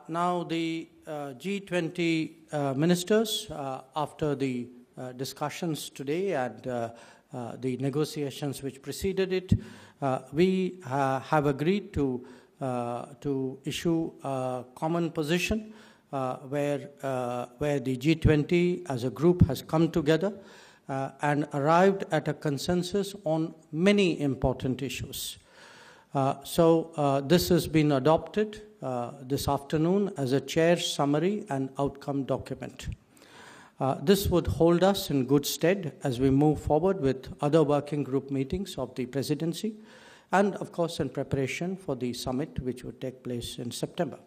Now the G20 ministers, after the discussions today and the negotiations which preceded it, we have agreed to issue a common position where the G20 as a group has come together and arrived at a consensus on many important issues. So this has been adopted this afternoon as a chair's summary and outcome document. This would hold us in good stead as we move forward with other working group meetings of the presidency and, of course, in preparation for the summit which would take place in September.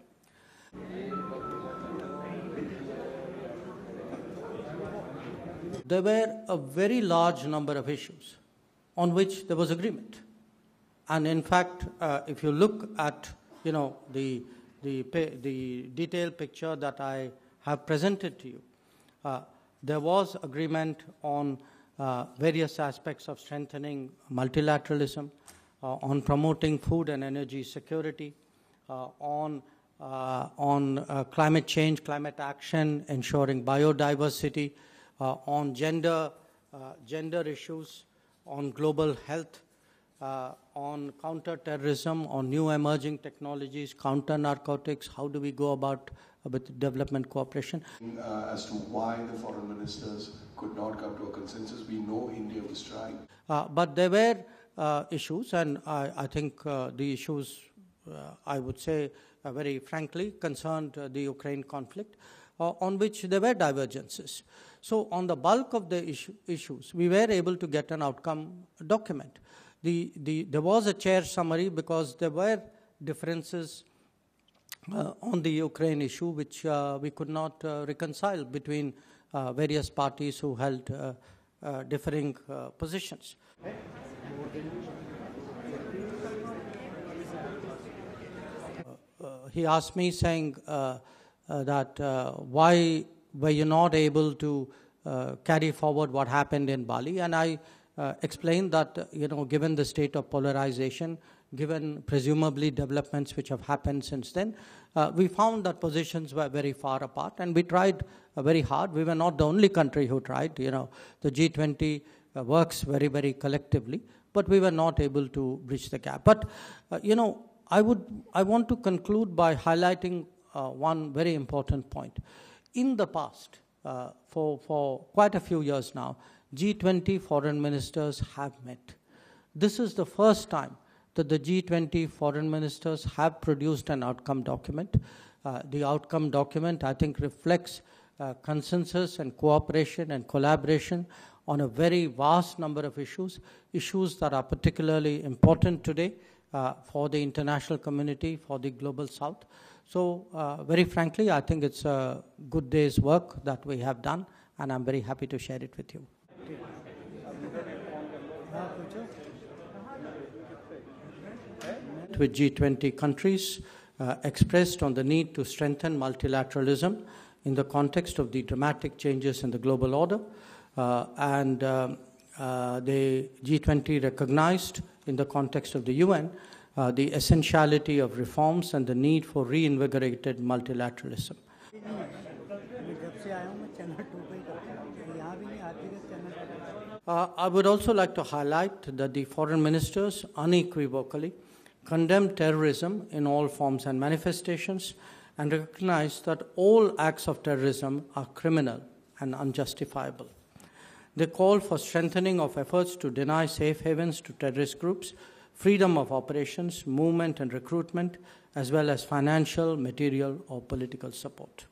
There were a very large number of issues on which there was agreement. And in fact, if you look at the detailed picture that I have presented to you, there was agreement on various aspects of strengthening multilateralism, on promoting food and energy security, on climate change, climate action, ensuring biodiversity, on gender issues, on global health, on counter-terrorism, on new emerging technologies, counter-narcotics, how do we go about with development cooperation. As to why the foreign ministers could not come to a consensus, we know India was trying. But there were issues, and I think the issues, I would say very frankly, concerned the Ukraine conflict, on which there were divergences. So on the bulk of the issues, we were able to get an outcome document. There was a chair summary because there were differences on the Ukraine issue which we could not reconcile between various parties who held differing positions. He asked me saying that why were you not able to carry forward what happened in Bali, and I explained that, given the state of polarization, given presumably developments which have happened since then, we found that positions were very far apart, and we tried very hard. We were not the only country who tried. The G20 works very, very collectively, but we were not able to bridge the gap. But, I want to conclude by highlighting one very important point. In the past, for quite a few years now, G20 foreign ministers have met. This is the first time that the G20 foreign ministers have produced an outcome document. The outcome document, I think, reflects consensus and cooperation and collaboration on a very vast number of issues that are particularly important today for the international community, for the global south. So very frankly, I think it's a good day's work that we have done, and I'm very happy to share it with you. With G20 countries expressed on the need to strengthen multilateralism in the context of the dramatic changes in the global order, and the G20 recognized in the context of the UN the essentiality of reforms and the need for reinvigorated multilateralism. I would also like to highlight that the foreign ministers unequivocally condemned terrorism in all forms and manifestations and recognized that all acts of terrorism are criminal and unjustifiable. They called for strengthening of efforts to deny safe havens to terrorist groups, freedom of operations, movement and recruitment, as well as financial, material or political support.